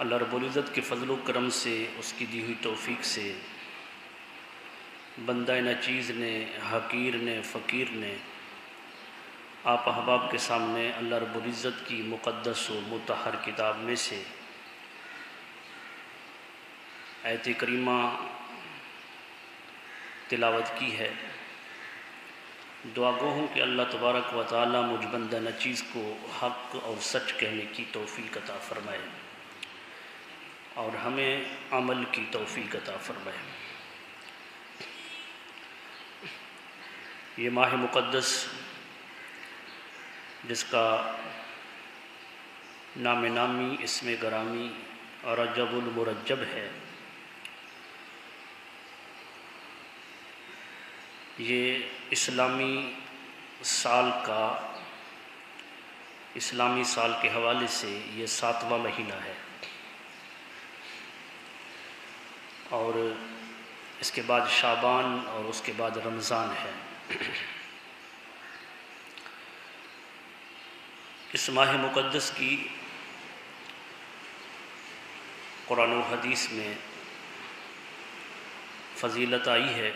اللہ رب العزت کے فضل و کرم سے، اس کی دی ہوئی توفیق سے بندہ ناچیز نے، حقیر نے، فقیر نے آپ احباب کے سامنے اللہ رب العزت کی مقدس و مطہر کتاب میں سے آیت کریمہ تلاوت کی ہے۔ دعا گو ہوں کہ اللہ تبارک و تعالی مجھ بندہ ناچیز کو حق اور سچ کہنے کی توفیق عطا فرمائے اور ہمیں عمل کی توفیق عطا فرمائے۔ یہ ماہ مقدس جس کا نام نامی اسم گرامی رجب المرجب ہے، یہ اسلامی سال کے حوالے سے یہ 7واں مہینہ ہے، اور اس کے بعد شعبان اور اس کے بعد رمضان ہے۔ اس ماہ مقدس کی قرآن و حدیث میں فضیلت آئی ہے۔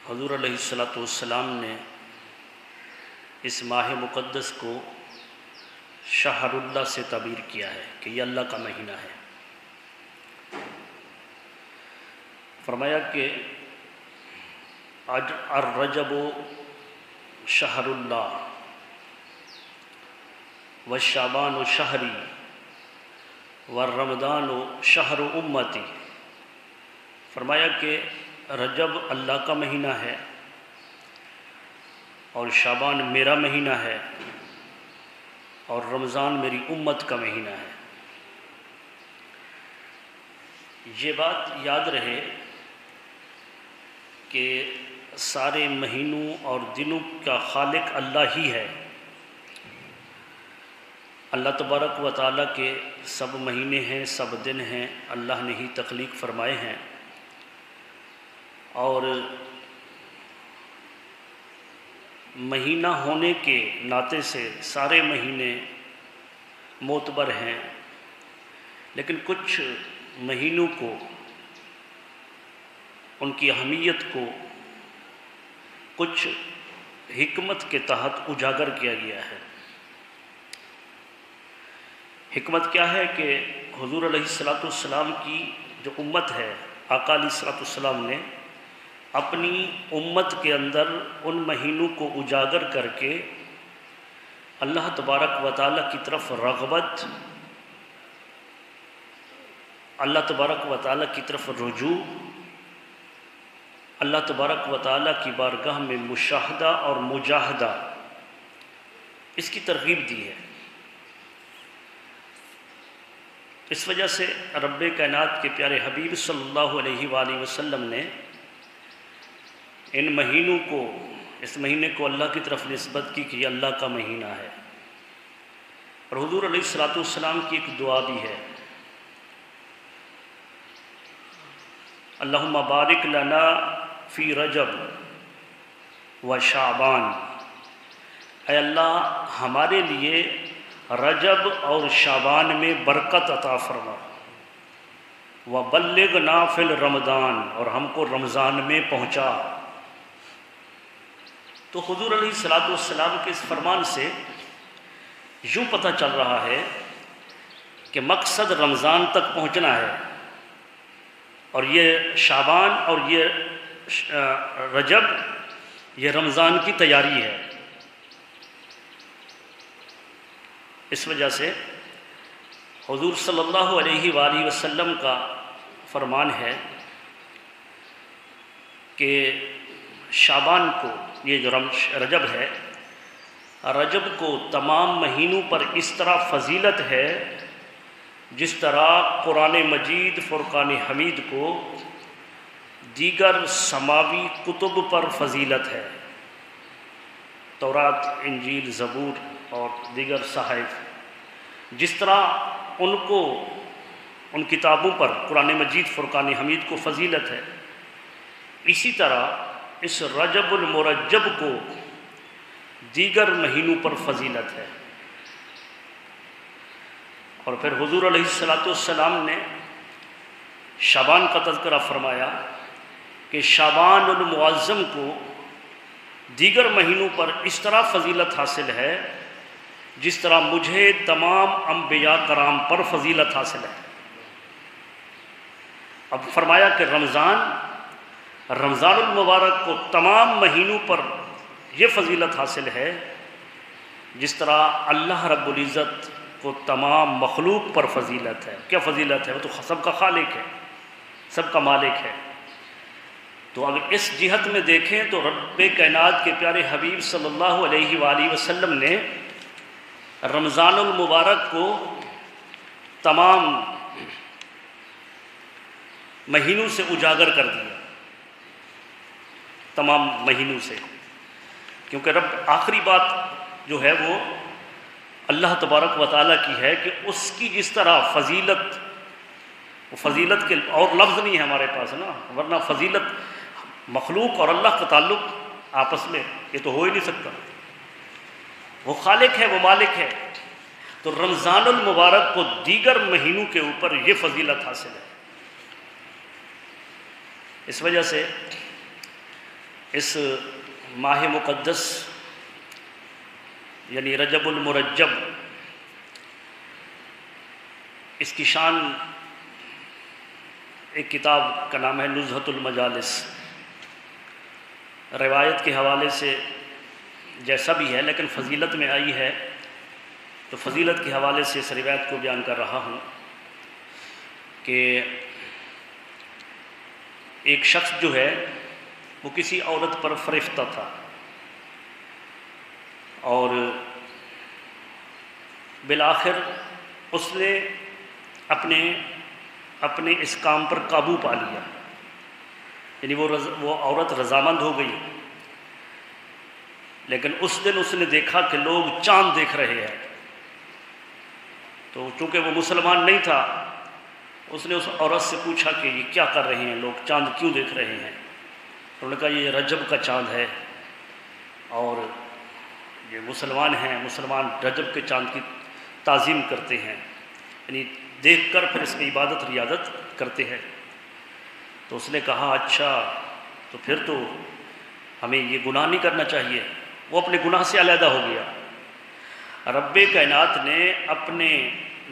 حضور علیہ الصلوۃ نے اس ماہ مقدس کو شہر اللہ سے تعبیر کیا ہے کہ یہ اللہ کا مہینہ ہے۔ فرمایا کہ الرجب شہر اللہ والشعبان شہری والرمضان شہر امتی۔ فرمایا کہ رجب اللہ کا مہینہ ہے اور شعبان میرا مہینہ ہے اور رمضان میری امت کا مہینہ ہے۔ یہ بات یاد رہے کہ سارے مہینوں اور دنوں کا خالق اللہ ہی ہے۔ اللہ تبارک و تعالیٰ کے سب مہینے ہیں، سب دن ہیں، اللہ نے ہی تخلیق فرمائے ہیں، اور مہینہ ہونے کے ناطے سے سارے مہینے معتبر ہیں، لیکن کچھ مہینوں کو، ان کی اہمیت کو کچھ حکمت کے تحت اجاگر کیا گیا ہے۔ حکمت کیا ہے کہ حضور علیہ السلام کی جو امت ہے، آقا علیہ السلام نے اپنی امت کے اندر ان مہینوں کو اجاگر کر کے اللہ تبارک و تعالیٰ کی طرف رغبت، اللہ تبارک و تعالیٰ کی طرف رجوع، اللہ تبارک و تعالیٰ کی بارگاہ میں مشاہدہ اور مجاہدہ، اس کی ترغیب دی ہے۔ اس وجہ سے رب کائنات کے پیارے حبیب صلی اللہ علیہ وآلہ وسلم نے ان مہینوں کو، اس مہینے کو اللہ کی طرف نسبت کی کہ یہ اللہ کا مہینہ ہے۔ اور حضور علیہ السلام کی ایک دعا بھی ہے، اللہم بارک لنا فی رجب و شعبان، اے اللہ ہمارے لیے رجب اور شعبان میں برکت عطا فرما، وبلغنا فی رمضان، اور ہم کو رمضان میں پہنچا۔ تو حضور علیہ السلام کے اس فرمان سے یوں پتہ چل رہا ہے کہ مقصد رمضان تک پہنچنا ہے، اور یہ شعبان اور یہ رجب یہ رمضان کی تیاری ہے۔ اس وجہ سے حضور صلی اللہ علیہ وآلہ وسلم کا فرمان ہے کہ شعبان کو، یہ جو رجب ہے، رجب کو تمام مہینوں پر اس طرح فضیلت ہے جس طرح قرآن مجید فرقان حمید کو دیگر سماوی کتب پر فضیلت ہے۔ تورات، انجیل، زبور اور دیگر صحائف، جس طرح ان کو، ان کتابوں پر قرآن مجید فرقان حمید کو فضیلت ہے، اسی طرح اس رجب المرجب کو دیگر مہینوں پر فضیلت ہے۔ اور پھر حضور علیہ السلام نے شعبان کا تذکرہ فرمایا کہ شعبان المعظم کو دیگر مہینوں پر اس طرح فضیلت حاصل ہے جس طرح مجھے تمام انبیاء کرام پر فضیلت حاصل ہے۔ اب فرمایا کہ رمضان المبارک کو تمام مہینوں پر یہ فضیلت حاصل ہے جس طرح اللہ رب العزت کو تمام مخلوق پر فضیلت ہے۔ کیا فضیلت ہے؟ وہ تو سب کا خالق ہے، سب کا مالک ہے۔ تو اگر اس جہت میں دیکھیں تو رب کائنات کے پیارے حبیب صلی اللہ علیہ وآلہ وسلم نے رمضان المبارک کو تمام مہینوں سے اجاگر کر دیا، تمام مہینوں سے، کیونکہ رب آخری بات جو ہے وہ اللہ تبارک و تعالیٰ کی ہے کہ اس کی جس طرح فضیلت، وہ فضیلت کے اور لفظ نہیں ہے ہمارے پاس نا، ورنہ فضیلت مخلوق اور اللہ کا تعلق آپس میں یہ تو ہو ہی نہیں سکتا، وہ خالق ہے، وہ مالک ہے۔ تو رمضان المبارک کو دیگر مہینوں کے اوپر یہ فضیلت حاصل ہے۔ اس وجہ سے اس ماہ مقدس یعنی رجب المرجب، اس کی شان، ایک کتاب کا نام ہے نزہۃ المجالس، روایت کے حوالے سے جیسا بھی ہے لیکن فضیلت میں آئی ہے تو فضیلت کے حوالے سے اس روایت کو بیان کر رہا ہوں کہ ایک شخص جو ہے وہ کسی عورت پر فریفتہ تھا اور بالآخر اس نے اپنے اس کام پر قابو پا لیا، یعنی وہ عورت رضامند ہو گئی، لیکن اس دن اس نے دیکھا کہ لوگ چاند دیکھ رہے ہیں، تو چونکہ وہ مسلمان نہیں تھا اس نے اس عورت سے پوچھا کہ یہ کیا کر رہے ہیں لوگ، چاند کیوں دیکھ رہے ہیں؟ انہوں نے کہا یہ رجب کا چاند ہے اور یہ مسلمان ہیں، مسلمان رجب کے چاند کی تعظیم کرتے ہیں، یعنی دیکھ کر پھر اس کی عبادت ریاضت کرتے ہیں۔ تو اس نے کہا اچھا، تو پھر تو ہمیں یہ گناہ نہیں کرنا چاہیے۔ وہ اپنے گناہ سے علیحدہ ہو گیا۔ رب کائنات نے اپنے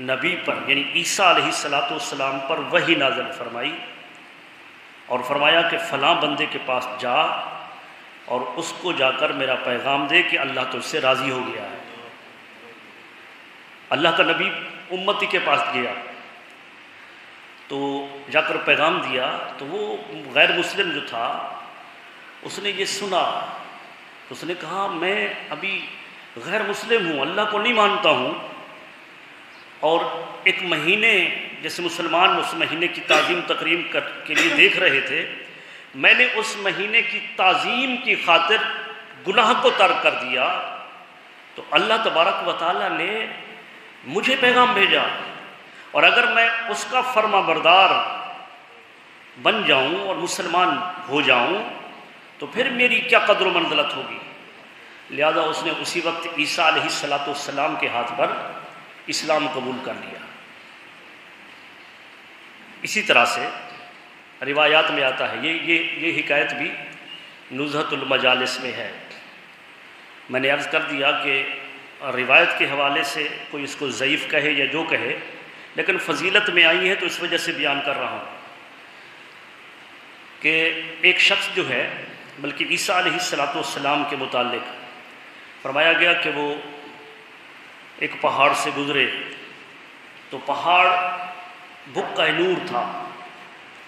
نبی پر یعنی عیسیٰ علیہ السلام پر وحی نازل فرمائی اور فرمایا کہ فلاں بندے کے پاس جا اور اس کو جا کر میرا پیغام دے کہ اللہ تو اس سے راضی ہو گیا ہے۔ اللہ کا نبی امتی کے پاس گیا تو جا کر پیغام دیا، تو وہ غیر مسلم جو تھا اس نے یہ سنا، اس نے کہا میں ابھی غیر مسلم ہوں، اللہ کو نہیں مانتا ہوں، اور ایک مہینے جیسے مسلمان اس مہینے کی تعظیم تقریم کے لیے دیکھ رہے تھے، میں نے اس مہینے کی تعظیم کی خاطر گناہ کو ترک کر دیا، تو اللہ تبارک و تعالیٰ نے مجھے پیغام بھیجا، اور اگر میں اس کا فرما بردار بن جاؤں اور مسلمان ہو جاؤں تو پھر میری کیا قدر و منزلت ہوگی۔ لہذا اس نے اسی وقت عیسیٰ علیہ السلام کے ہاتھ پر اسلام قبول کر لیا۔ اسی طرح سے روایات میں آتا ہے، یہ حکایت بھی نزہۃ المجالس میں ہے۔ میں نے عرض کر دیا کہ روایت کے حوالے سے کوئی اس کو ضعیف کہے یا جو کہے، لیکن فضیلت میں آئی ہے تو اس وجہ سے بیان کر رہا ہوں کہ ایک شخص جو ہے، بلکہ عیسیٰ علیہ السلام کے متعلق فرمایا گیا کہ وہ ایک پہاڑ سے گزرے تو پہاڑ بھکا نور تھا،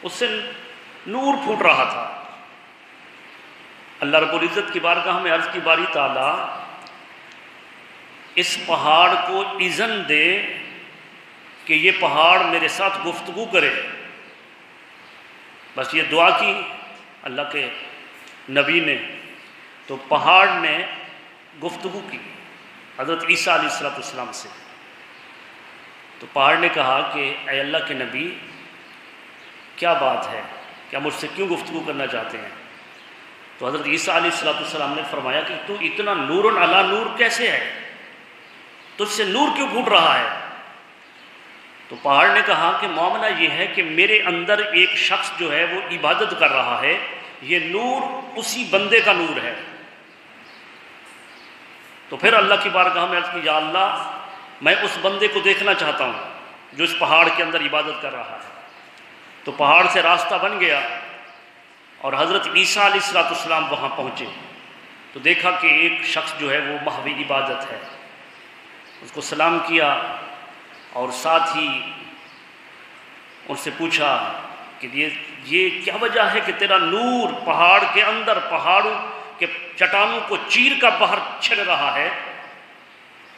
اس سے نور پھوٹ رہا تھا۔ اللہ رب العزت کی بارگاہ میں عرض کی باری تعالیٰ اس پہاڑ کو اذن دے کہ یہ پہاڑ میرے ساتھ گفتگو کرے۔ بس یہ دعا کی اللہ کے نبی نے، تو پہاڑ نے گفتگو کی حضرت عیسیٰ علیہ السلام سے۔ تو پہاڑ نے کہا کہ اے اللہ کے نبی کیا بات ہے، کیا مجھ سے کیوں گفتگو کرنا چاہتے ہیں؟ تو حضرت عیسیٰ علیہ السلام نے فرمایا کہ تو اتنا نور علی نور کیسے ہے، تجھ سے نور کیوں پھوٹ رہا ہے؟ تو پہاڑ نے کہا کہ معاملہ یہ ہے کہ میرے اندر ایک شخص جو ہے وہ عبادت کر رہا ہے، یہ نور اسی بندے کا نور ہے۔ تو پھر اللہ کی بارگاہ میں عرض کی، یا اللہ میں اس بندے کو دیکھنا چاہتا ہوں جو اس پہاڑ کے اندر عبادت کر رہا ہے۔ تو پہاڑ سے راستہ بن گیا اور حضرت عیسیٰ علیہ السلام وہاں پہنچے تو دیکھا کہ ایک شخص جو ہے وہ محو عبادت ہے، اس کو سلام کیا اور ساتھ ہی ان سے پوچھا کہ یہ کیا وجہ ہے کہ تیرا نور پہاڑ کے اندر، پہاڑوں کے چٹانوں کو چیر کر باہر چھڑ رہا ہے؟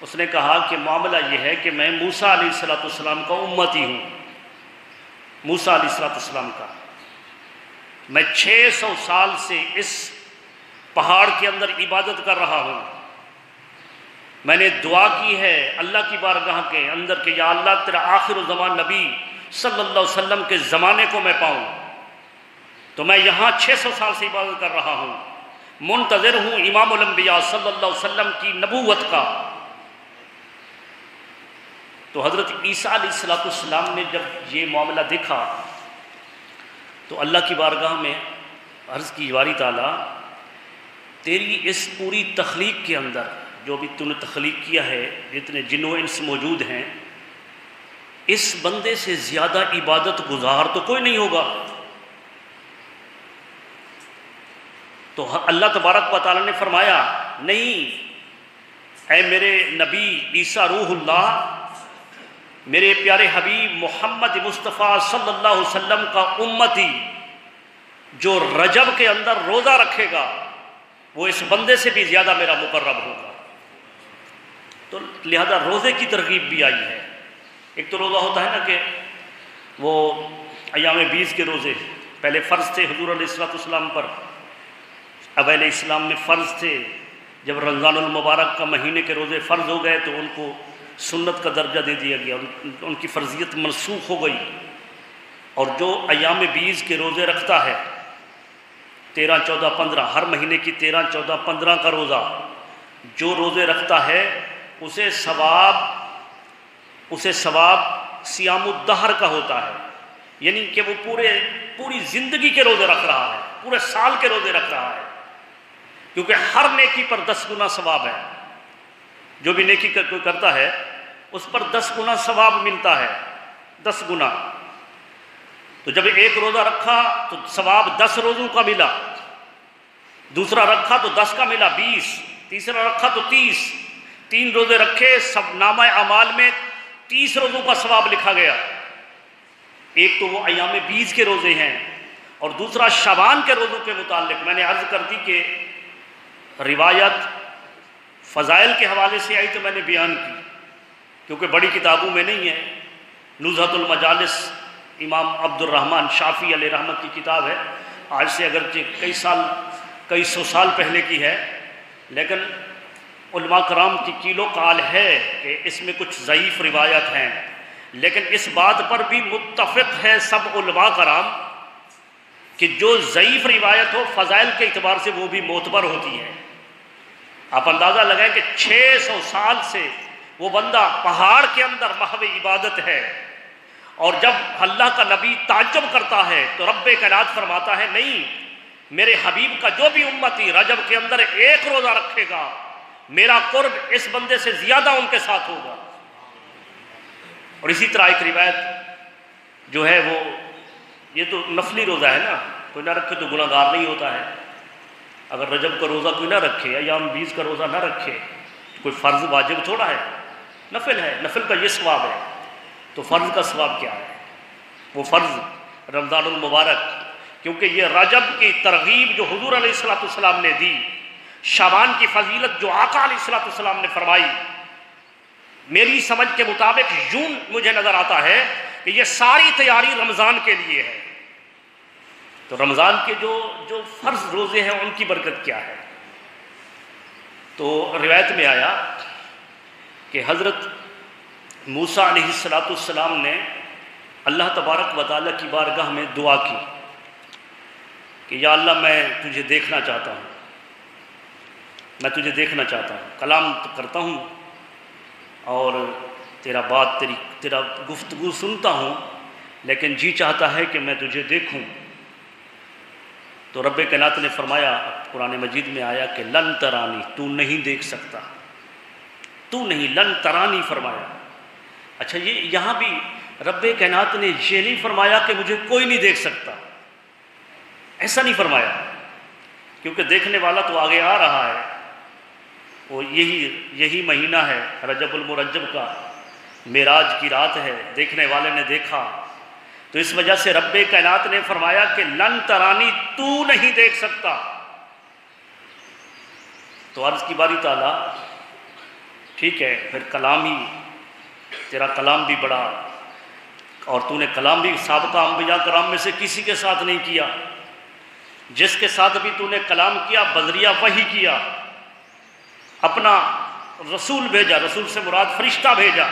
اس نے کہا کہ معاملہ یہ ہے کہ میں موسیٰ علیہ السلام کا امتی ہوں، موسیٰ علیہ السلام کا۔ میں 600 سال سے اس پہاڑ کے اندر عبادت کر رہا ہوں۔ میں نے دعا کی ہے اللہ کی بارگاہ کے اندر کہ یا اللہ تیرا آخر الزمان نبی صلی اللہ علیہ وسلم کے زمانے کو میں پاؤں، تو میں یہاں 600 سال سے عبادت کر رہا ہوں، منتظر ہوں امام الانبیاء صلی اللہ علیہ وسلم کی نبوت کا۔ تو حضرت عیسیٰ علیہ السلام نے جب یہ معاملہ دیکھا تو اللہ کی بارگاہ میں عرض کی، باری تعالیٰ تیری اس پوری تخلیق کے اندر جو بھی تو نے تخلیق کیا ہے، جتنے جن و انس موجود ہیں، اس بندے سے زیادہ عبادت گزار تو کوئی نہیں ہوگا۔ تو اللہ تبارک و تعالیٰ نے فرمایا، نہیں اے میرے نبی عیسیٰ روح اللہ، میرے پیارے حبیب محمد مصطفیٰ صلی اللہ علیہ وسلم کا امتی جو رجب کے اندر روزہ رکھے گا وہ اس بندے سے بھی زیادہ میرا مقرب ہوگا۔ تو لہذا روزے کی ترغیب بھی آئی ہے۔ ایک تو روزہ ہوتا ہے نا کہ وہ ایام 20 کے روزے پہلے فرض تھے حضور علیہ السلام پر، اوائل اسلام میں فرض تھے، جب رمضان المبارک کا مہینے کے روزے فرض ہو گئے تو ان کو سنت کا درجہ دے دیا گیا، ان کی فرضیت منسوخ ہو گئی۔ اور جو ایام 20 کے روزے رکھتا ہے 13، 14، 15 ہر مہینے کی 13، 14، 15 کا روزہ جو روزے رکھتا ہے اسے ثواب صیام الدہر کا ہوتا ہے، یعنی کہ وہ پوری زندگی کے روزے رکھ رہا ہے، پورے سال کے روزے رکھ رہا ہے، کیونکہ ہر نیکی پر 10 گنا ثواب ہے۔ جو بھی نیکی کوئی کرتا ہے اس پر 10 گنا ثواب ملتا ہے، 10 گنا۔ تو جب ایک روزہ رکھا تو ثواب 10 روزوں کا ملا، دوسرا رکھا تو 10 کا ملا 20، تیسرا رکھا تو 30، 3 روزے رکھے، سب نامہ اعمال میں 30 روزوں کا ثواب لکھا گیا۔ ایک تو وہ ایام 20 کے روزے ہیں اور دوسرا شعبان کے روزوں کے متعلق میں نے عرض کر دی کہ روایت فضائل کے حوالے سے آئی تو میں نے بیان کی، کیونکہ بڑی کتابوں میں نہیں ہے۔ نزہۃ المجالس امام عبد الرحمن شافعی علیہ رحمت کی کتاب ہے، آج سے اگرچہ کئی سو سال پہلے کی ہے، لیکن علماء کرام کی کیل و قال ہے کہ اس میں کچھ ضعیف روایت ہیں، لیکن اس بات پر بھی متفق ہے سب علماء کرام کہ جو ضعیف روایت ہو فضائل کے اعتبار سے وہ بھی معتبر ہوتی ہے۔ آپ اندازہ لگائیں کہ 600 سال سے وہ بندہ پہاڑ کے اندر محو عبادت ہے، اور جب اللہ کا نبی تعجب کرتا ہے تو رب کائنات فرماتا ہے، نہیں میرے حبیب کا جو بھی امتی رجب کے اندر ایک روزہ رکھے گا میرا قرب اس بندے سے زیادہ ان کے ساتھ ہوگا۔ اور اسی طرح ایک روایت جو ہے وہ، یہ تو نفلی روزہ ہے نا، کوئی نہ رکھے تو گناہ گار نہیں ہوتا ہے۔ اگر رجب کا روزہ کوئی نہ رکھے، ایام 20 کا روزہ نہ رکھے، کوئی فرض واجب تھوڑا ہے، نفل ہے، نفل کا یہ ثواب ہے۔ تو فرض کا ثواب کیا ہے؟ وہ فرض رمضان المبارک، کیونکہ یہ رجب کی ترغیب جو حضور علیہ السلام نے دی، شعبان کی فضیلت جو آقا علیہ السلام نے فرمائی، میری سمجھ کے مطابق یوں مجھے نظر آتا ہے کہ یہ ساری تیاری رمضان کے لیے ہے۔ تو رمضان کے جو فرض روزے ہیں ان کی برکت کیا ہے؟ تو روایت میں آیا کہ حضرت موسیٰ علیہ السلام نے اللہ تبارک و تعالیٰ کی بارگاہ میں دعا کی کہ یا اللہ میں تجھے دیکھنا چاہتا ہوں، میں تجھے دیکھنا چاہتا ہوں، کلام تو کرتا ہوں اور تیرا بات، تیری تیرا گفتگو سنتا ہوں لیکن جی چاہتا ہے کہ میں تجھے دیکھوں۔ تو رب کائنات نے فرمایا، قرآن مجید میں آیا کہ لن ترانی، تو نہیں دیکھ سکتا، تو نہیں، لن ترانی فرمایا۔ اچھا، یہ یہاں بھی رب کائنات نے یہ نہیں فرمایا کہ مجھے کوئی نہیں دیکھ سکتا، ایسا نہیں فرمایا، کیونکہ دیکھنے والا تو آگے آ رہا ہے، وہ یہی مہینہ ہے رجب المرجب کا، معراج کی رات ہے، دیکھنے والے نے دیکھا، تو اس وجہ سے رب کائنات نے فرمایا کہ لن ترانی، تو نہیں دیکھ سکتا۔ تو عرض کی باری تعالیٰ، ٹھیک ہے، پھر کلام ہی، تیرا کلام بھی بڑا، اور تو نے کلام بھی سابقہ انبیاء کرام میں سے کسی کے ساتھ نہیں کیا، جس کے ساتھ بھی تو نے کلام کیا بذریعہ وحی کیا، اپنا رسول بھیجا، رسول سے مراد فرشتہ بھیجا،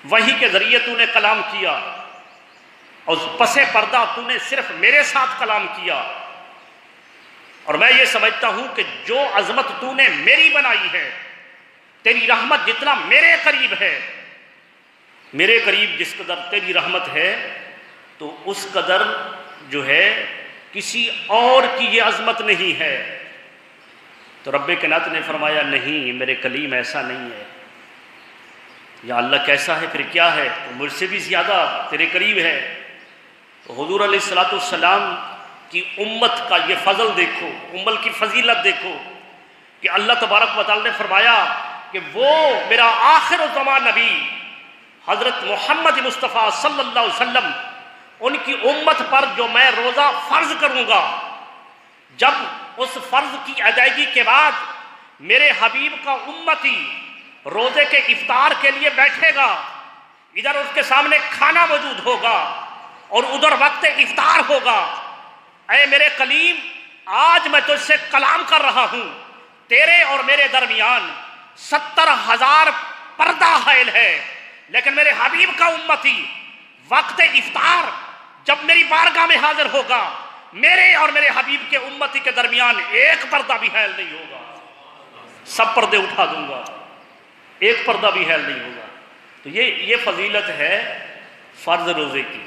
وحی کے ذریعے تو نے کلام کیا، اور پس پردہ تو نے صرف میرے ساتھ کلام کیا۔ اور میں یہ سمجھتا ہوں کہ جو عظمت تو نے میری بنائی ہے، تیری رحمت جتنا میرے قریب ہے، میرے قریب جس قدر تیری رحمت ہے، تو اس قدر جو ہے کسی اور کی یہ عظمت نہیں ہے۔ تو رب کائنات نے فرمایا نہیں، میرے کلیم ایسا نہیں ہے۔ یا اللہ کیسا ہے؟ پھر کیا ہے؟ تو مجھ سے بھی زیادہ تیرے قریب ہے۔ تو حضور علیہ الصلوۃ والسلام کی امت کا یہ فضل دیکھو، امت کی فضیلت دیکھو کہ اللہ تبارک و تعالی نے فرمایا کہ وہ میرا آخر الزمان نبی حضرت محمد مصطفیٰ صلی اللہ علیہ وسلم، ان کی امت پر جو میں روزہ فرض کروں گا، جب اس فرض کی ادائیگی کے بعد میرے حبیب کا امتی روزے کے افطار کے لیے بیٹھے گا، ادھر اس کے سامنے کھانا موجود ہوگا اور ادھر وقت افطار ہوگا، اے میرے کلیم آج میں تجھ سے کلام کر رہا ہوں، تیرے اور میرے درمیان 70,000 پردہ حائل ہے، لیکن میرے حبیب کا امتی وقت افطار جب میری بارگاہ میں حاضر ہوگا، میرے اور میرے حبیب کے امتی کے درمیان ایک پردہ بھی حائل نہیں ہوگا، سب پردے اٹھا دوں گا، ایک پردہ بھی حائل نہیں ہوگا۔ تو یہ فضیلت ہے فرض روزے کی،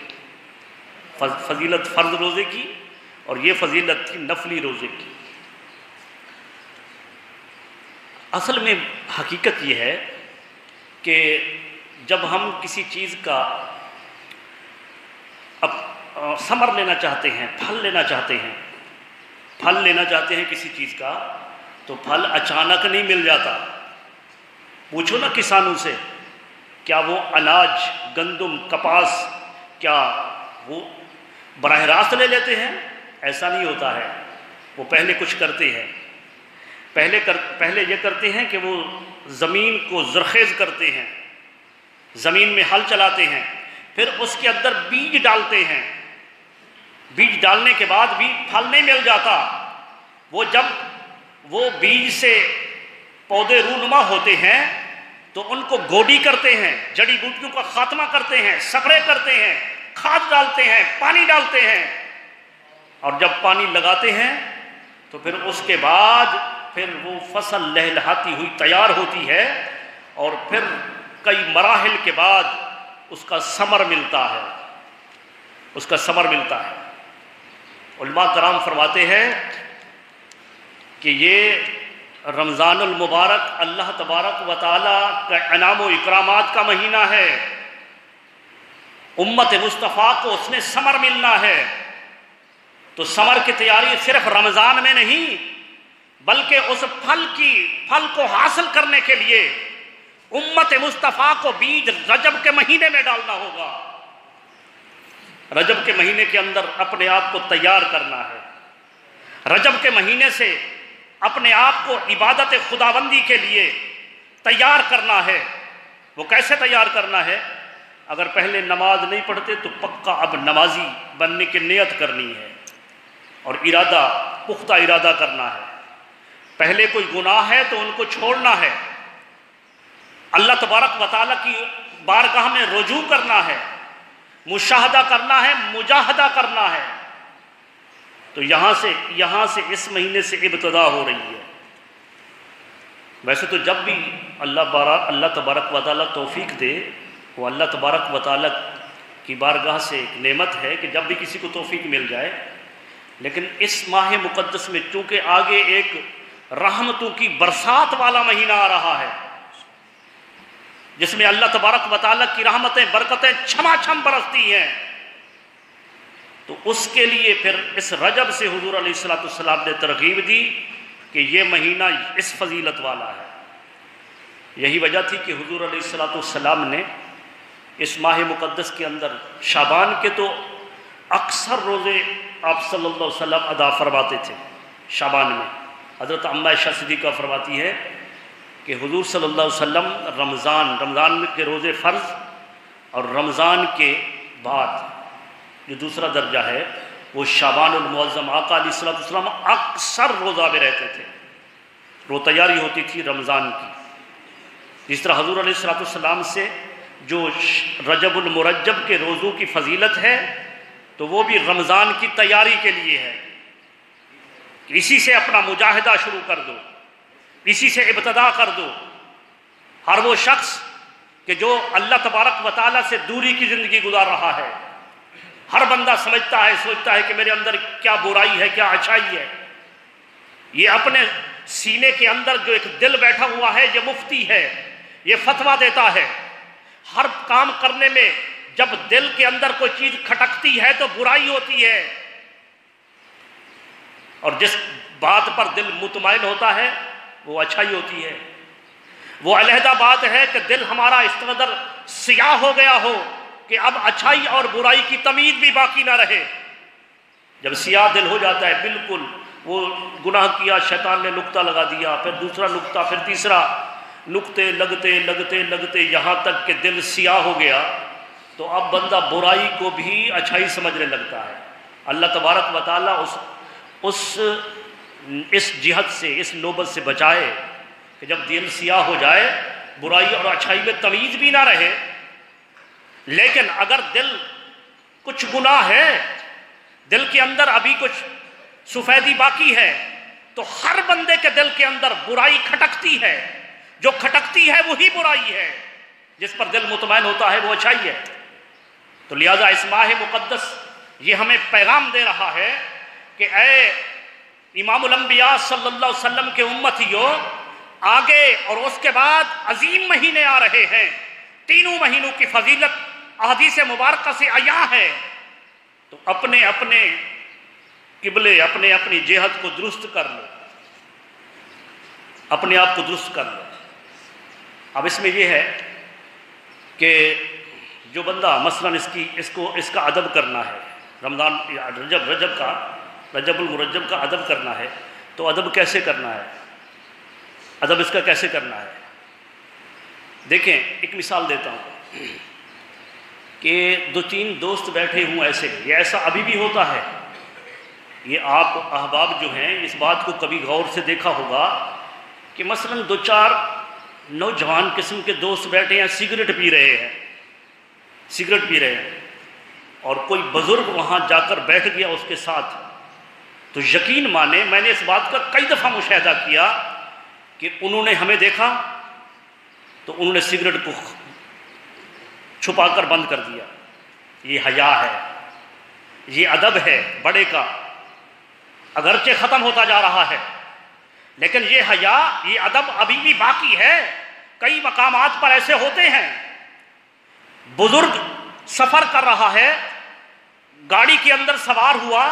فضیلت فرض روزے کی، اور یہ فضیلت تھی نفلی روزے کی۔ اصل میں حقیقت یہ ہے کہ جب ہم کسی چیز کا ثمر لینا چاہتے ہیں، پھل لینا چاہتے ہیں، پھل لینا چاہتے ہیں کسی چیز کا، تو پھل اچانک نہیں مل جاتا۔ پوچھو نا کسانوں سے، کیا وہ اناج، گندم، کپاس، کیا وہ براہ راست لے لیتے ہیں؟ ایسا نہیں ہوتا ہے، وہ پہلے کچھ کرتے ہیں، پہلے یہ کرتے ہیں کہ وہ زمین کو زرخیز کرتے ہیں، زمین میں ہل چلاتے ہیں، پھر اس کے اندر بیج ڈالتے ہیں، بیج ڈالنے کے بعد بھی پھل نہیں مل جاتا، وہ جب وہ بیج سے پودے رونما ہوتے ہیں تو ان کو گوڈی کرتے ہیں، جڑی بوٹیوں کا خاتمہ کرتے ہیں، سپرے کرتے ہیں، کھاد ڈالتے ہیں، پانی ڈالتے ہیں، اور جب پانی لگاتے ہیں تو پھر اس کے بعد پھر وہ فصل لہلہاتی ہوئی تیار ہوتی ہے، اور پھر کئی مراحل کے بعد اس کا ثمر ملتا ہے، اس کا ثمر ملتا ہے۔ علماء کرام فرماتے ہیں کہ یہ رمضان المبارک اللہ تبارک و تعالیٰ کا انعام و اکرامات کا مہینہ ہے، امت مصطفیٰ کو اس میں ثمر ملنا ہے، تو ثمر کی تیاری صرف رمضان میں نہیں بلکہ اس پھل کو حاصل کرنے کے لیے امت مصطفیٰ کو بیج رجب کے مہینے میں ڈالنا ہوگا، رجب کے مہینے کے اندر اپنے آپ کو تیار کرنا ہے، رجب کے مہینے سے اپنے آپ کو عبادت خداوندی کے لیے تیار کرنا ہے۔ وہ کیسے تیار کرنا ہے؟ اگر پہلے نماز نہیں پڑھتے تو پکا اب نمازی بننے کی نیت کرنی ہے، اور ارادہ، پختہ ارادہ کرنا ہے۔ پہلے کوئی گناہ ہے تو ان کو چھوڑنا ہے، اللہ تبارک و تعالیٰ کی بارگاہ میں رجوع کرنا ہے، مشاہدہ کرنا ہے، مجاہدہ کرنا ہے۔ تو یہاں سے اس مہینے سے ابتدا ہو رہی ہے۔ ویسے تو جب بھی اللہ تبارک و تعالیٰ توفیق دے، وہ اللہ تبارک و تعالیٰ کی بارگاہ سے ایک نعمت ہے کہ جب بھی کسی کو توفیق مل جائے، لیکن اس ماہ مقدس میں چونکہ آگے ایک رحمتوں کی برسات والا مہینہ آ رہا ہے، جس میں اللہ تبارک و تعالیٰ کی رحمتیں برکتیں چھما چھم برستی ہیں، تو اس کے لیے پھر اس رجب سے حضور علیہ السلام نے ترغیب دی کہ یہ مہینہ اس فضیلت والا ہے۔ یہی وجہ تھی کہ حضور علیہ السلام نے اس ماہ مقدس کے اندر شعبان کے تو اکثر روزے آپ صلی اللہ علیہ وسلم ادا فرماتے تھے۔ شعبان میں حضرت عمہ عائشہ صدیقہ فرماتی ہے کہ حضور صلی اللہ علیہ وسلم رمضان کے روزے فرض اور رمضان کے بعد جو دوسرا درجہ ہے وہ شعبان المعظم، آقا علیہ السلام اکثر روزہ میں رہتے تھے، وہ تیاری ہوتی تھی رمضان کی۔ جس طرح حضور علیہ السلام سے جو رجب المرجب کے روزوں کی فضیلت ہے تو وہ بھی رمضان کی تیاری کے لیے ہے، کہ اسی سے اپنا مجاہدہ شروع کر دو، اسی سے ابتدا کر دو۔ ہر وہ شخص کہ جو اللہ تبارک و تعالیٰ سے دوری کی زندگی گزار رہا ہے، ہر بندہ سمجھتا ہے، سوچتا ہے کہ میرے اندر کیا برائی ہے، کیا اچھائی ہے۔ یہ اپنے سینے کے اندر جو ایک دل بیٹھا ہوا ہے، یہ مفتی ہے، یہ فتویٰ دیتا ہے۔ ہر کام کرنے میں جب دل کے اندر کوئی چیز کھٹکتی ہے تو برائی ہوتی ہے، اور جس بات پر دل مطمئن ہوتا ہے وہ اچھائی ہوتی ہے۔ وہ علیحدہ بات ہے کہ دل ہمارا اس قدر سیاہ ہو گیا ہو کہ اب اچھائی اور برائی کی تمیز بھی باقی نہ رہے۔ جب سیاہ دل ہو جاتا ہے بالکل، وہ گناہ کیا، شیطان نے نقطہ لگا دیا، پھر دوسرا نقطہ، پھر تیسرا، نقطے لگتے لگتے لگتے یہاں تک کہ دل سیاہ ہو گیا، تو اب بندہ برائی کو بھی اچھائی سمجھنے لگتا ہے۔ اللہ تبارک و تعالیٰ اس جہت سے، اس نوبت سے بچائے کہ جب دل سیاہ ہو جائے، برائی اور اچھائی میں تمیز بھی نہ رہے۔ لیکن اگر دل کچھ گناہ ہے، دل کے اندر ابھی کچھ سفیدی باقی ہے، تو ہر بندے کے دل کے اندر برائی کھٹکتی ہے۔ جو کھٹکتی ہے وہی برائی ہے، جس پر دل مطمئن ہوتا ہے وہ اچھائی ہے۔ تو لہٰذا اس ماہ مقدس یہ ہمیں پیغام دے رہا ہے کہ اے امام الانبیاء صلی اللہ علیہ وسلم کے امتیوں، آگے اور اس کے بعد عظیم مہینے آ رہے ہیں۔ تینوں مہینوں کی فضیلت احادیث مبارکہ سے عیاں ہے، تو اپنے اپنے قبلے، اپنے اپنی جہت کو درست کر لو، اپنے آپ کو درست کر لو۔ اب اس میں یہ ہے کہ جو بندہ مثلاً اس کا ادب کرنا ہے، رجب المرجب کا ادب کرنا ہے، تو ادب کیسے کرنا ہے؟ ادب اس کا کیسے کرنا ہے؟ دیکھیں، ایک مثال دیتا ہوں کہ دو تین دوست بیٹھے ہوں ایسے، یہ ایسا ابھی بھی ہوتا ہے۔ یہ آپ احباب جو ہیں اس بات کو کبھی غور سے دیکھا ہوگا کہ مثلاً دو چار نوجوان قسم کے دوست بیٹھے ہیں، سگریٹ پی رہے ہیں، اور کوئی بزرگ وہاں جا کر بیٹھ گیا اس کے ساتھ، تو یقین مانے میں نے اس بات کا کئی دفعہ مشاہدہ کیا کہ انہوں نے ہمیں دیکھا تو انہوں نے سگریٹ کو چھپا کر بند کر دیا۔ یہ حیا ہے، یہ ادب ہے بڑے کا، اگرچہ ختم ہوتا جا رہا ہے، لیکن یہ حیا، یہ ادب ابھی بھی باقی ہے۔ کئی مقامات پر ایسے ہوتے ہیں، بزرگ سفر کر رہا ہے، گاڑی کے اندر سوار ہوا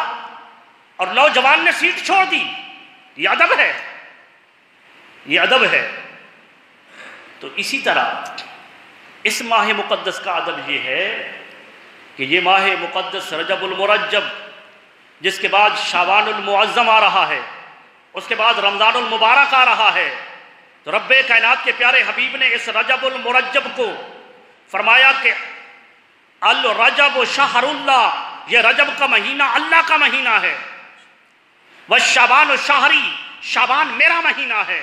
اور نوجوان نے سیٹ چھوڑ دی۔ یہ ادب ہے، یہ ادب ہے۔ تو اسی طرح اس ماہ مقدس کا ادب یہ ہے کہ یہ ماہ مقدس رجب المرجب، جس کے بعد شعبان المعظم آ رہا ہے، اس کے بعد رمضان المبارک آ رہا ہے، تو رب کائنات کے پیارے حبیب نے اس رجب المرجب کو فرمایا کہ الرجب شہر اللہ، یہ رجب کا مہینہ اللہ کا مہینہ ہے، والشعبان شہری، شعبان میرا مہینہ ہے،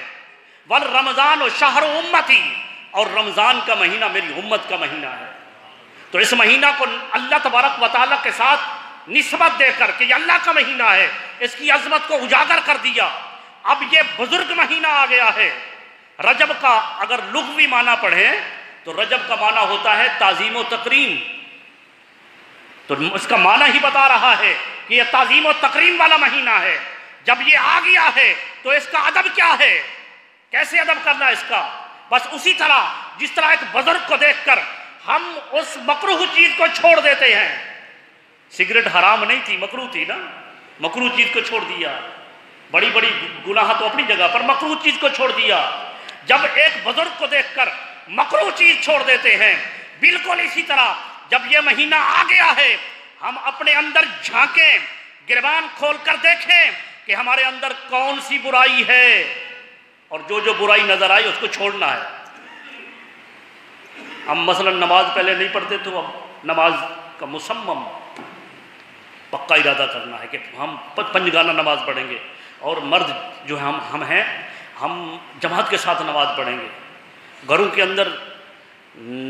والرمضان شہر امتی، اور رمضان کا مہینہ میری امت کا مہینہ ہے۔ تو اس مہینہ کو اللہ تبارک و تعالیٰ کے ساتھ نسبت دے کر کہ یہ اللہ کا مہینہ ہے، اس کی عظمت کو اجاگر کر دیا۔ اب یہ بزرگ مہینہ آ گیا ہے، رجب کا اگر لغوی معنی پڑھیں تو رجب کا معنی ہوتا ہے تعظیم و تکریم، تو اس کا معنی ہی بتا رہا ہے کہ یہ تعظیم و تکریم والا مہینہ ہے۔ جب یہ آ گیا ہے تو اس کا ادب کیا ہے، کیسے ادب کرنا اس کا؟ بس اسی طرح جس طرح ایک بزرگ کو دیکھ کر ہم اس مکروہ چیز کو چھوڑ دیتے ہیں، سگریٹ حرام نہیں تھی، مکروہ تھی نا، مکروہ چیز کو چھوڑ دیا، بڑی بڑی گناہ تو اپنی جگہ پر، مکروہ چیز کو چھوڑ دیا۔ جب ایک بزرگ کو دیکھ کر مکروہ چیز چھوڑ دیتے ہیں، بالکل اسی طرح جب یہ مہینہ آ گیا ہے ہم اپنے اندر جھانکیں، گریبان کھول کر دیکھیں کہ ہمارے اندر کون سی برائی ہے، اور جو برائی نظر آئی اس کو چھوڑنا ہے۔ ہم مثلا نماز پہلے نہیں پڑھتے تو اب نماز کا مصمم پکا ارادہ کرنا ہے کہ ہم پنجگانہ نماز پڑھیں گے، اور مرد جو ہم ہیں ہم جماعت کے ساتھ نماز پڑھیں گے، گھروں کے اندر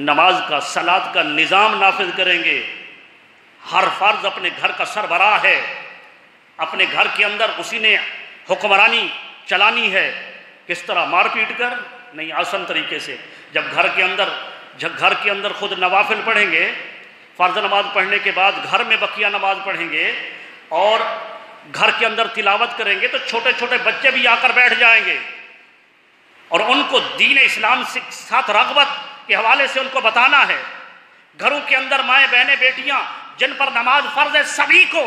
نماز کا صلاۃ کا نظام نافذ کریں گے۔ ہر فرد اپنے گھر کا سربراہ ہے، اپنے گھر کے اندر اسی نے حکمرانی چلانی ہے۔ کس طرح؟ مار پیٹ کر نہیں، آسان طریقے سے۔ جب گھر کے اندر خود نوافل پڑھیں گے، فرض نماز پڑھنے کے بعد گھر میں بقیہ نماز پڑھیں گے اور گھر کے اندر تلاوت کریں گے، تو چھوٹے چھوٹے بچے بھی آ کر بیٹھ جائیں گے، اور ان کو دین اسلام سے ساتھ رغبت کے حوالے سے ان کو بتانا ہے۔ گھروں کے اندر مائیں بہنیں بیٹیاں جن پر نماز فرض ہے، سبھی کو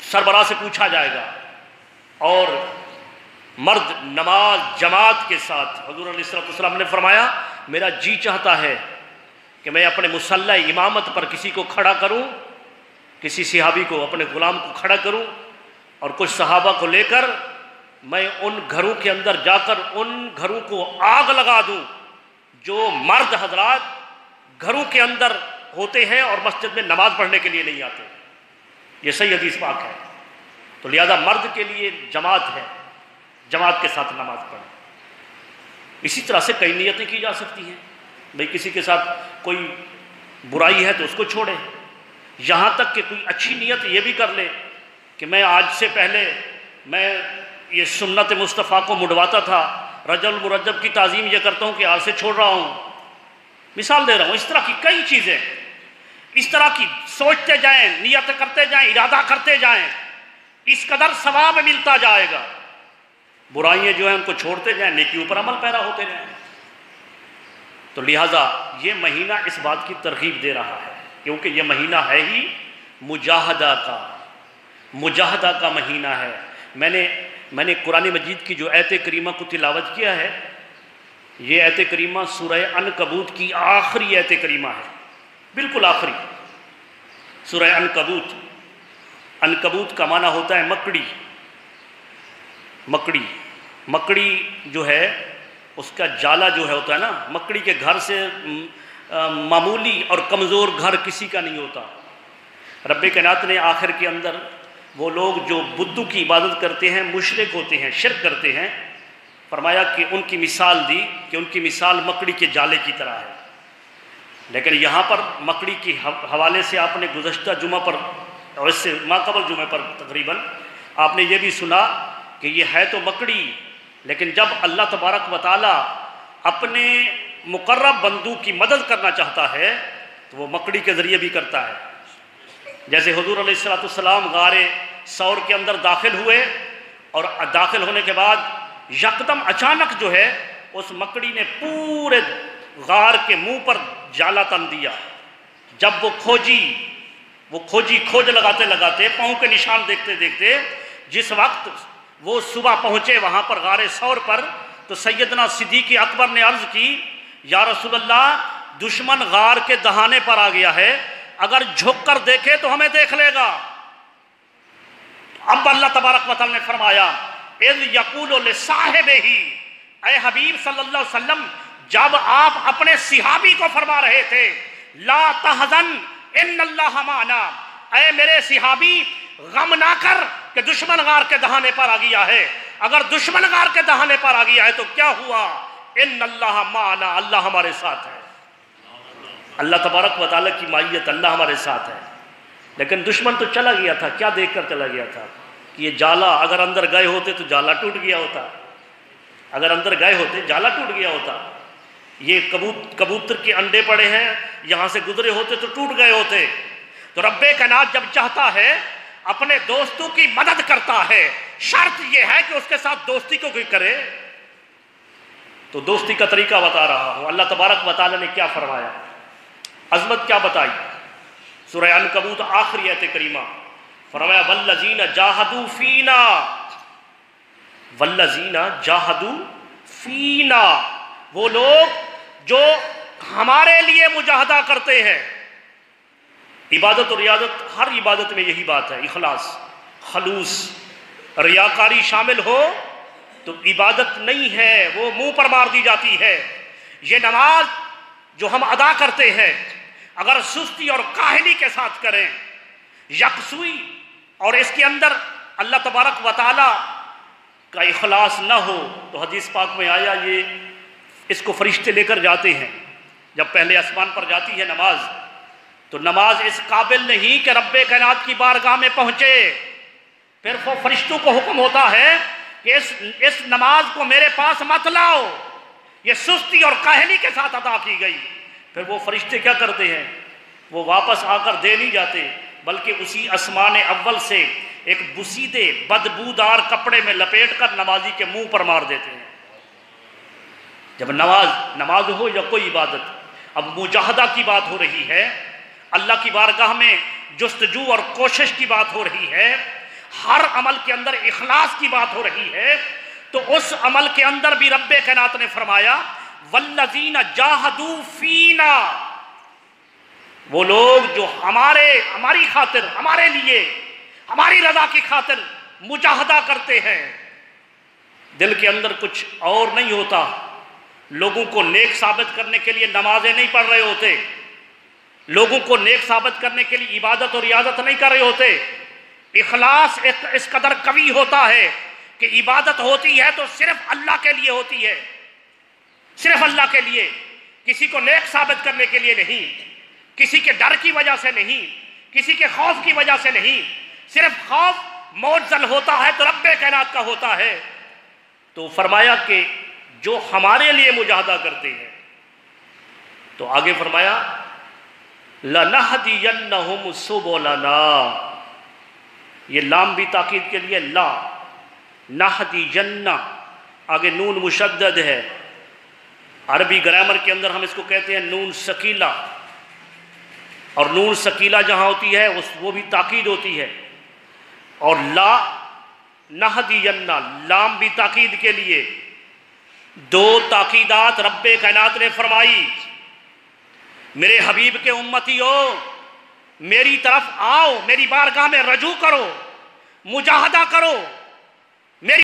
سربراہ سے پوچھا جائے گا، اور مرد نماز جماعت کے ساتھ۔ حضور علیہ السلام نے فرمایا میرا جی چاہتا ہے کہ میں اپنے مصلی امامت پر کسی کو کھڑا کروں، کسی صحابی کو، اپنے غلام کو کھڑا کروں، اور کچھ صحابہ کو لے کر میں ان گھروں کے اندر جا کر ان گھروں کو آگ لگا دوں جو مرد حضرات گھروں کے اندر ہوتے ہیں اور مسجد میں نماز پڑھنے کے لیے نہیں آتے۔ یہ صحیح حدیث پاک ہے۔ تو لہذا مرد کے لیے جماعت ہے، جماعت کے ساتھ نماز پڑھیں۔ اسی طرح سے کئی نیتیں کی جا سکتی ہیں، بھئی کسی کے ساتھ کوئی برائی ہے تو اس کو چھوڑے، یہاں تک کہ کوئی اچھی نیت یہ بھی کر لے کہ میں آج سے پہلے میں یہ سنت مصطفیٰ کو مڑواتا تھا، رجب المرجب کی تعظیم یہ کرتا ہوں کہ آج سے چھوڑ رہا ہوں۔ مثال دے رہا ہوں، اس طرح کی کئی چیزیں، اس طرح کی سوچتے جائیں، نیت کرتے جائیں، ارادہ کرتے جائیں، اس قدر ثواب ملتا جائے گا۔ برائیاں جو ہیں ان کو چھوڑتے جائیں، نیکیوں پر عمل پیرا ہوتے جائیں۔ تو لہٰذا یہ مہینہ اس بات کی ترغیب دے رہا ہے، کیونکہ یہ مہینہ ہے ہی مجاہدہ کا مہینہ ہے۔ میں نے قرآن مجید کی جو آیت کریمہ کو تلاوت کیا ہے، یہ آیت کریمہ سورہ عنکبوت کی آخری آیت کریمہ ہے، بالکل آخری سورہ عنکبوت۔ عنکبوت کا معنی ہوتا ہے مکڑی۔ مکڑی جو ہے اس کا جالا جو ہے ہوتا ہے نا، مکڑی کے گھر سے معمولی اور کمزور گھر کسی کا نہیں ہوتا۔ رب کائنات نے آخر کے اندر وہ لوگ جو بدھو کی عبادت کرتے ہیں، مشرک ہوتے ہیں، شرک کرتے ہیں، فرمایا کہ ان کی مثال دی کہ ان کی مثال مکڑی کے جالے کی طرح ہے۔ لیکن یہاں پر مکڑی کے حوالے سے آپ نے گزشتہ جمعہ پر اور اس سے ماقبل جمعہ پر تقریباً آپ نے یہ بھی سنا کہ یہ ہے تو مکڑی، لیکن جب اللہ تبارک و تعالیٰ اپنے مقرب بندوں کی مدد کرنا چاہتا ہے تو وہ مکڑی کے ذریعے بھی کرتا ہے۔ جیسے حضور علیہ السلام غار ثور کے اندر داخل ہوئے، اور داخل ہونے کے بعد یکدم اچانک جو ہے اس مکڑی نے پورے غار کے منہ پر جالا تن دیا۔ جب وہ کھوج لگاتے پاؤں کے نشان دیکھتے دیکھتے جس وقت وہ صبح پہنچے وہاں پر غار ثور پر، تو سیدنا صدیق اکبر نے عرض کی یا رسول اللہ، دشمن غار کے دہانے پر آ گیا ہے، اگر جھک کر دیکھے تو ہمیں دیکھ لے گا۔ اب اللہ تبارک و تعالی نے فرمایا اذ یقول لصاحبہ، اے حبیب صلی اللہ علیہ وسلم جب آپ اپنے صحابی کو فرما رہے تھے لا تحزن ان اللہ معنا، اے میرے صحابی غم نہ کر کہ دشمن غار کے دہانے پر آ گیا ہے، اگر دشمن غار کے دہانے پر آ گیا ہے تو کیا ہوا؟ ان اللہ معنا، اللہ ہمارے ساتھ ہے۔ اللہ تبارک و تعالیٰ کی معیت، اللہ ہمارے ساتھ ہے۔ لیکن دشمن تو چلا گیا تھا، کیا دیکھ کر چلا گیا تھا کہ یہ جالا اگر اندر گئے ہوتے تو جالا ٹوٹ گیا ہوتا، اگر اندر گئے ہوتے جالا ٹوٹ گیا ہوتا. یہ کبوتر کے انڈے پڑے ہیں، یہاں سے گزرے ہوتے تو ٹوٹ گئے ہوتے. تو رب کائنات جب چاہتا ہے اپنے دوستوں کی مدد کرتا ہے، شرط یہ ہے کہ اس کے ساتھ دوستی کو کوئی کرے. تو دوستی کا طریقہ بتا رہا ہوں. اللہ تبارک و تعالی نے کیا فرمایا، عظمت کیا بتائی. سورہ عنکبوت آخری آیت کریمہ فرمایا والذین جاہدوا فینا، والذین جاہدوا فینا، وہ لوگ جو ہمارے لیے مجاہدہ کرتے ہیں. عبادت اور ریاضت، ہر عبادت میں یہی بات ہے، اخلاص، خلوص. ریاکاری شامل ہو تو عبادت نہیں ہے، وہ منہ پر مار دی جاتی ہے. یہ نماز جو ہم ادا کرتے ہیں اگر سستی اور کاہلی کے ساتھ کریں، یکسوئی، اور اس کے اندر اللہ تبارک و تعالی کا اخلاص نہ ہو، تو حدیث پاک میں آیا یہ اس کو فرشتے لے کر جاتے ہیں. جب پہلے آسمان پر جاتی ہے نماز، تو نماز اس قابل نہیں کہ رب کائنات کی بارگاہ میں پہنچے. پھر وہ فرشتوں کو حکم ہوتا ہے کہ اس نماز کو میرے پاس مت لاؤ، یہ سستی اور کاہلی کے ساتھ ادا کی گئی. پھر وہ فرشتے کیا کرتے ہیں، وہ واپس آ کر دے نہیں جاتے، بلکہ اسی آسمان اول سے ایک بسیدے بدبودار کپڑے میں لپیٹ کر نمازی کے منہ پر مار دیتے ہیں. جب نماز ہو یا کوئی عبادت، اب مجاہدہ کی بات ہو رہی ہے، اللہ کی بارگاہ میں جستجو اور کوشش کی بات ہو رہی ہے، ہر عمل کے اندر اخلاص کی بات ہو رہی ہے. تو اس عمل کے اندر بھی رب کائنات نے فرمایا والذین جاہدوا فینا، وہ لوگ جو ہماری خاطر، ہمارے لیے، ہماری رضا کی خاطر مجاہدہ کرتے ہیں. دل کے اندر کچھ اور نہیں ہوتا. لوگوں کو نیک ثابت کرنے کے لیے نمازیں نہیں پڑھ رہے ہوتے، لوگوں کو نیک ثابت کرنے کے لیے عبادت اور ریاضت نہیں کر رہے ہوتے. اخلاص اس قدر قوی ہوتا ہے کہ عبادت ہوتی ہے تو صرف اللہ کے لیے ہوتی ہے، صرف اللہ کے لیے، کسی کو نیک ثابت کرنے کے لیے نہیں، کسی کے ڈر کی وجہ سے نہیں، کسی کے خوف کی وجہ سے نہیں. صرف خوف معجزل ہوتا ہے تو رب کائنات کا ہوتا ہے. تو فرمایا کہ جو ہمارے لیے مجاہدہ کرتے ہیں، تو آگے فرمایا لَنَهْدِيَنَّهُمْ سُبُلَنَا، یہ لام بھی تاکید کے لیے، لا نہدیجنہ، آگے نون مشدد ہے. عربی گرامر کے اندر ہم اس کو کہتے ہیں نون ثقیلہ، اور نون ثقیلہ جہاں ہوتی ہے وہ بھی تاکید ہوتی ہے. اور لا نہدیجنہ، لام بھی تاکید کے لیے. دو تاکیدات رب کائنات نے فرمائی. میرے حبیب کے امتیو، میری طرف آؤ، میری بارگاہ میں رجوع کرو، مجاہدہ کرو، میری